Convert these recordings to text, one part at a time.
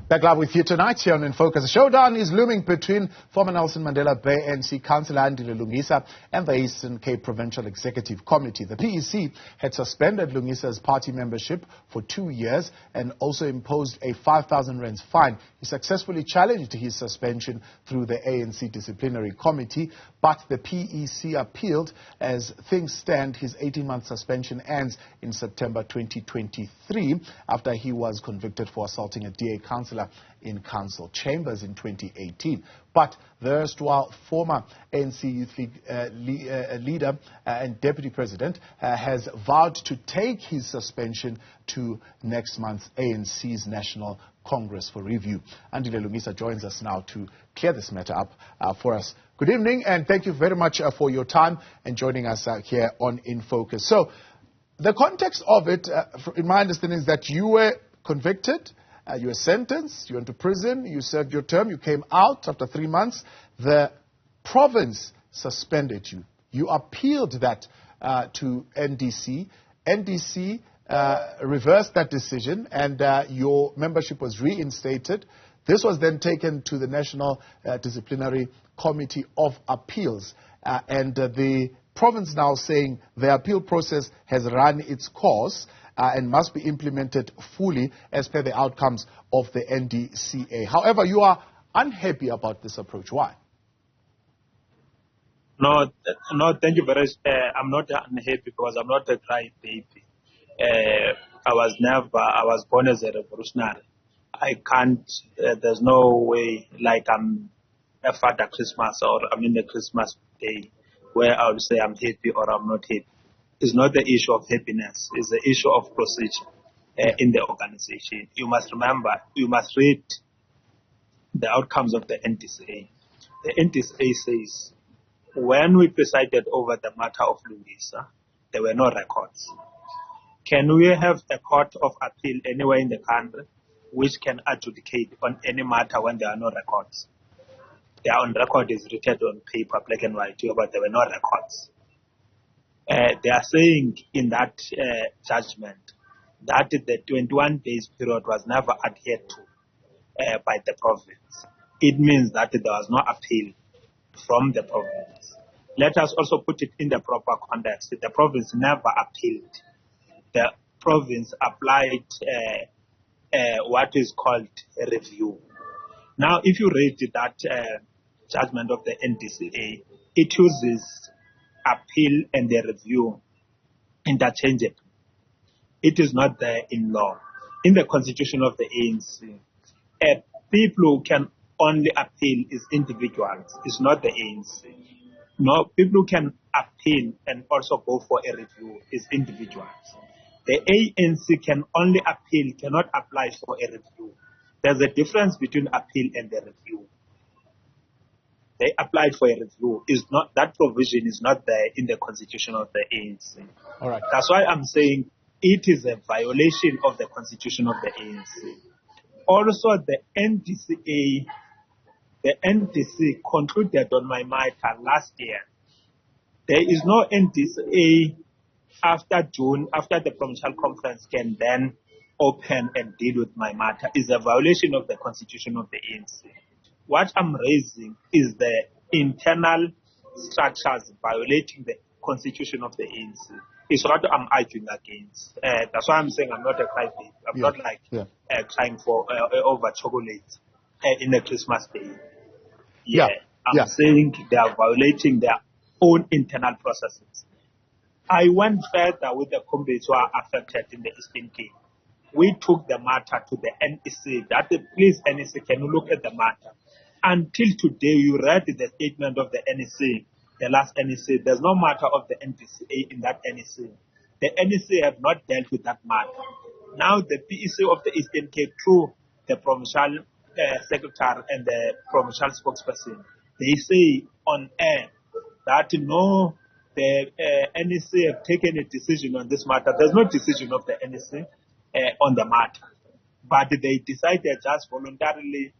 Back live with you tonight here on In Focus. A showdown is looming between former Nelson Mandela Bay ANC councillor Andile Lungisa and the Eastern Cape Provincial Executive Committee. The PEC had suspended Lungisa's party membership for 2 years and also imposed a 5,000 rands fine. He successfully challenged his suspension through the ANC Disciplinary Committee, but the PEC appealed. As things stand, his 18-month suspension ends in September 2023 after he was convicted for assaulting a DA councillor in council chambers in 2018. But the erstwhile former ANC Youth League leader and deputy president has vowed to take his suspension to next month's ANC's National Congress for review. Andile Lungisa joins us now to clear this matter up for us. Good evening, and thank you very much for your time and joining us here on In Focus. So, the context of it, in my understanding, is that you were convicted. You were sentenced, you went to prison, you served your term, you came out after 3 months. The province suspended you. You appealed that to NDC. NDC reversed that decision and your membership was reinstated. This was then taken to the National Disciplinary Committee of Appeals. And the province now saying the appeal process has run its course and must be implemented fully as per the outcomes of the NDCA. However, you are unhappy about this approach. Why? No, thank you very much. I'm not unhappy because I'm not a cry baby. I was born as a revolutionary. I can't, there's no way, like I'm a Father Christmas or I'm in the Christmas day where I'll say I'm happy or I'm not happy. It's not the issue of happiness. It's the issue of procedure in the organization. You must remember, you must read the outcomes of the NDCA. The NDCA says, when we presided over the matter of Lungisa, there were no records. Can we have a court of appeal anywhere in the country which can adjudicate on any matter when there are no records? They are on record is written on paper, black and white, but there were no records. They are saying in that judgment that the 21 days period was never adhered to by the province. It means that there was no appeal from the province. Let us also put it in the proper context. The province never appealed. The province applied what is called a review. Now, if you read that judgment of the NDCA, it uses appeal and the review interchangeably. It is not there in law. In the constitution of the ANC, people who can only appeal is individuals. It's not the ANC. No, people who can appeal and also go for a review is individuals. The ANC can only appeal, cannot apply for a review. There's a difference between appeal and the review. They applied for a review. Is not that provision is not there in the constitution of the ANC. All right. That's why I'm saying it is a violation of the constitution of the ANC. Also, the NDC concluded on my matter last year. There is no NDCA after June, after the provincial conference can then open and deal with my matter. It's a violation of the constitution of the ANC. What I'm raising is the internal structures violating the constitution of the ANC. It's what I'm arguing against. That's why I'm saying I'm not a crybaby. I'm not like crying for over chocolate in the Christmas day. I'm saying they are violating their own internal processes. I went further with the comrades who are affected in the Eastern Cape. We took the matter to the NEC. That please, NEC, can you look at the matter? Until today, you read the statement of the NEC, the last NEC. There's no matter of the NDCA in that NEC. The NEC have not dealt with that matter. Now, the PEC of the Eastern Cape, through the provincial secretary and the provincial spokesperson, they say on air that no, the NEC have taken a decision on this matter. There's no decision of the NEC on the matter. But they decided just voluntarily,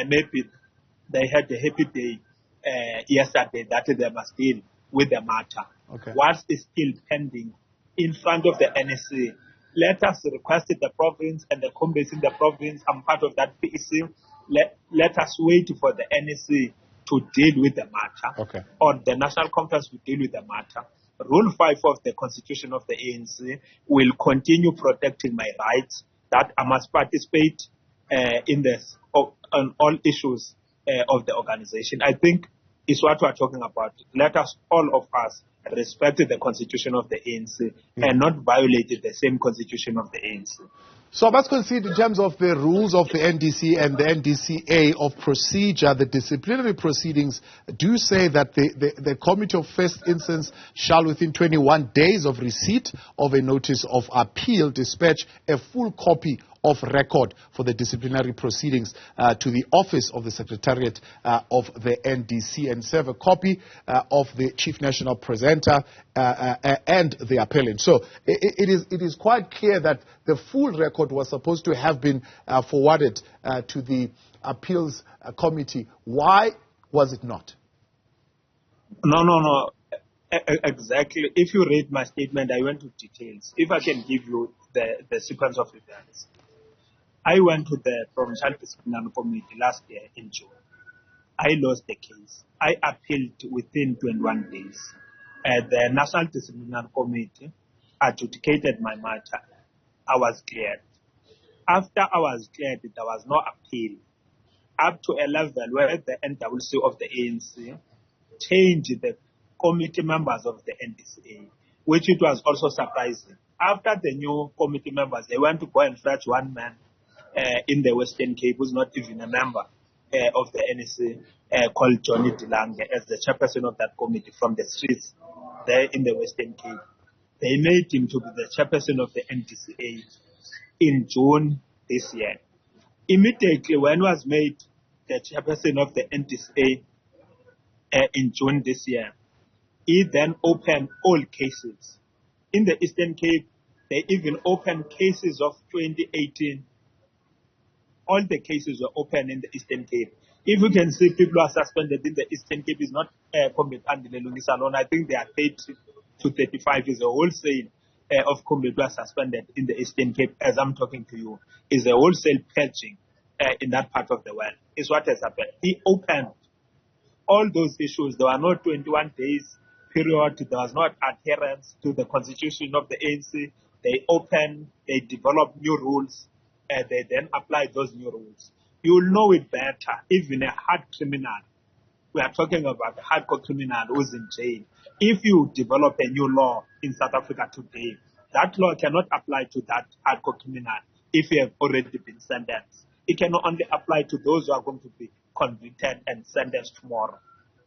maybe they had a happy day yesterday that they must deal with the matter. Okay. What is still pending in front of the NEC let us request the province and the committees in the province. I'm part of that PEC. Let us wait for the NEC to deal with the matter, okay, or the National Conference will deal with the matter. Rule 5 of the Constitution of the ANC will continue protecting my rights, that I must participate in this on all issues of the organization. I think is what we are talking about. Let us, all of us, respect the Constitution of the ANC and not violate the same Constitution of the ANC. So I must concede in terms of the rules of the NDC and the NDCA of procedure, the disciplinary proceedings do say that the committee of first instance shall, within 21 days of receipt of a notice of appeal, dispatch a full copy of record for the disciplinary proceedings to the office of the Secretariat of the NDC and serve a copy of the Chief National Presenter and the appellant. So it is quite clear that the full record was supposed to have been forwarded to the appeals committee. Why was it not? No. Exactly. If you read my statement, I went to details. If I can give you the sequence of events. I went to the Provincial Disciplinary Committee last year in June. I lost the case. I appealed within 21 days. The National Disciplinary Committee adjudicated my matter. I was cleared. After I was cleared, there was no appeal. Up to a level where the NWC of the ANC changed the committee members of the NDCA, which it was also surprising. After the new committee members, they went to go and fetch one man in the Western Cape, who's not even a member of the NEC, called Johnny DeLange, as the chairperson of that committee from the streets there in the Western Cape. They made him to be the chairperson of the NDCA in June this year. Immediately when he was made the chairperson of the NDCA in June this year, he then opened all cases. In the Eastern Cape, they even opened cases of 2018. All the cases were open in the Eastern Cape. If you can see people are suspended in the Eastern Cape, is not Comrade Andile Lungisa alone. I think they are 30 to 35 is a wholesale of comrades who are suspended in the Eastern Cape. As I'm talking to you, is a wholesale purging in that part of the world. Is what has happened. He opened all those issues. There were no 21 days period. There was not adherence to the constitution of the ANC. They opened. They developed new rules. They then apply those new rules. You'll know it better. Even a hard criminal, we are talking about a hardcore criminal who's in jail. If you develop a new law in South Africa today, that law cannot apply to that hardcore criminal if you have already been sentenced. It can only apply to those who are going to be convicted and sentenced tomorrow.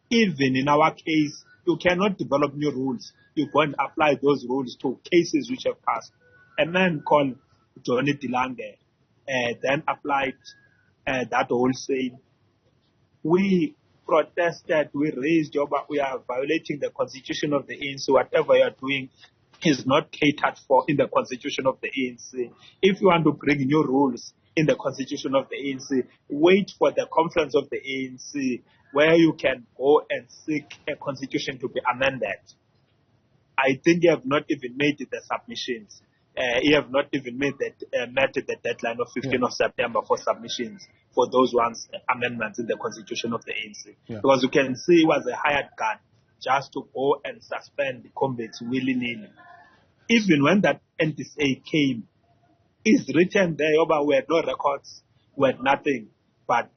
Even in our case, you cannot develop new rules. You go and apply those rules to cases which have passed. A man called Johnny DeLange then applied that whole saying. We protested, we raised, we are violating the constitution of the ANC. Whatever you are doing is not catered for in the constitution of the ANC. If you want to bring new rules in the constitution of the ANC, wait for the conference of the ANC where you can go and seek a constitution to be amended. I think you have not even made the submissions. You have not even met the deadline of 15th of September for submissions for those amendments in the constitution of the ANC. Because you can see it was a hired gun just to go and suspend the comrades willy-nilly. Even when that NDCA came, it's written there, but we had no records, we had nothing, but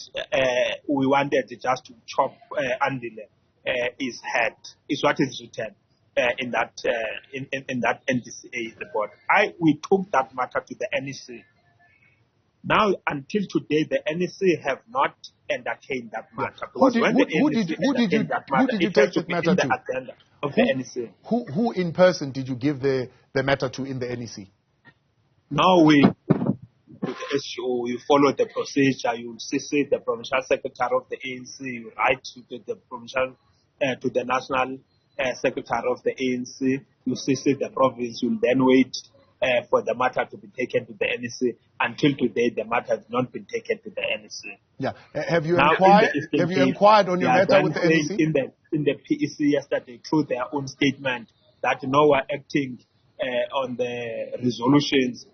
we wanted just to chop Andile his head, is what is written. In that NDCA report. We took that matter to the NEC. Now, until today, the NEC have not entertained that matter. Who did you take that matter to? Agenda of the NEC. Who in person did you give the matter to in the NEC? Now we to the SGO, you follow the procedure. You CC the provincial secretary of the ANC. You write to the provincial to the national secretary of the ANC, you CC the province, you'll then wait for the matter to be taken to the NEC. Until today, the matter has not been taken to the NEC. Yeah. Have you inquired on your matter with the NEC? In the PEC yesterday, through their own statement, that we're acting on the resolutions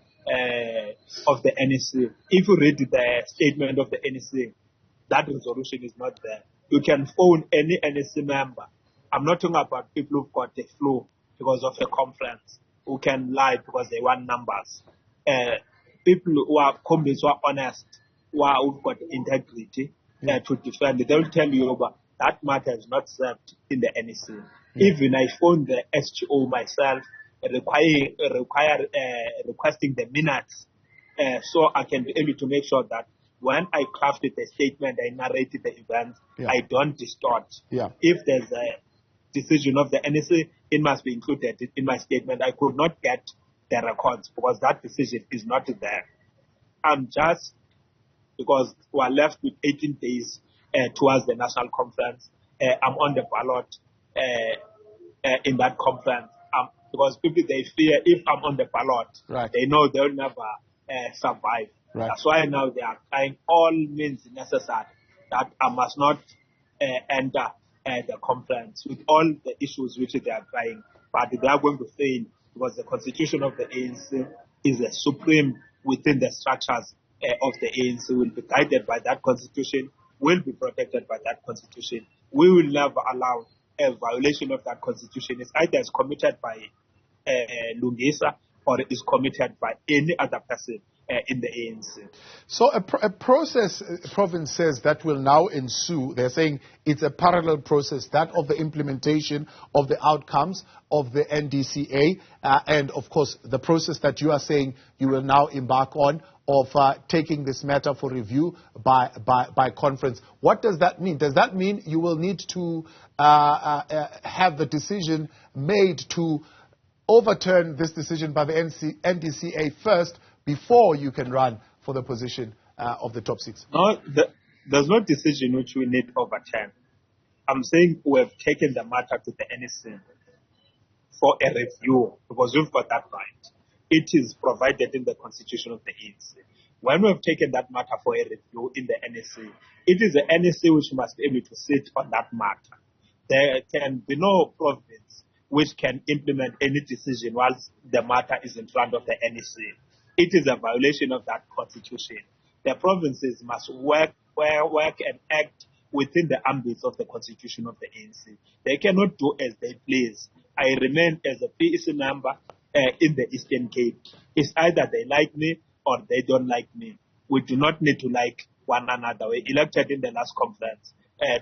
of the NEC. If you read the statement of the NEC, that resolution is not there. You can phone any NEC member. I'm not talking about people who've got the flu because of a conference, who can lie because they want numbers. People who are convinced, who are honest, who've got integrity to defend it, they will tell you about that matter is not served in the NEC. Even I phoned the SGO myself, requesting the minutes, so I can be able to make sure that when I crafted the statement, I narrated the event, I don't distort. If there's a decision of the NEC, it must be included in my statement. I could not get the records because that decision is not there. I'm just, because we are left with 18 days towards the national conference, I'm on the ballot in that conference. Because people, they fear if I'm on the ballot, they know they'll never survive. That's why now they are trying all means necessary that I must not enter the conference with all the issues which they are trying. But they are going to fail because the constitution of the ANC is the supreme within the structures of the ANC, will be guided by that constitution, will be protected by that constitution. We will never allow a violation of that constitution. It's either is committed by Lungisa or is committed by any other person in the ANC. So a process, province says, that will now ensue. They're saying it's a parallel process, that of the implementation of the outcomes of the NDCA, and of course the process that you are saying you will now embark on of taking this matter for review by conference. What does that mean? Does that mean you will need to have the decision made to overturn this decision by the NDCA first before you can run for the position of the top six? No, there's no decision which we need to overturn. I'm saying we have taken the matter to the NEC for a review because we've got that right. It is provided in the constitution of the ANC. When we have taken that matter for a review in the NEC, it is the NEC which must be able to sit on that matter. There can be no province which can implement any decision whilst the matter is in front of the NEC. It is a violation of that constitution. The provinces must work and act within the ambits of the constitution of the ANC. They cannot do as they please. I remain as a PEC member in the Eastern Cape. It's either they like me or they don't like me. We do not need to like one another. We elected in the last conference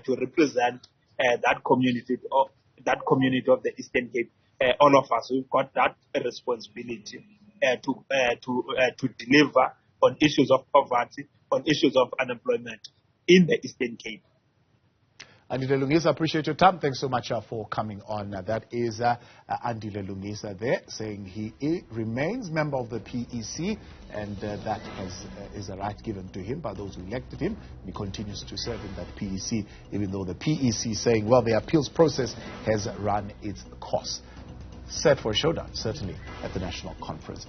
to represent that community of the Eastern Cape. All of us, we've got that responsibility to deliver on issues of poverty, on issues of unemployment in the Eastern Cape. Andile Lungisa, appreciate your time. Thanks so much for coming on. That is Andile Lungisa there, saying he remains member of the PEC, and that is a right given to him by those who elected him. He continues to serve in that PEC, even though the PEC is saying, well, the appeals process has run its course. Set for a showdown, certainly, at the national conference.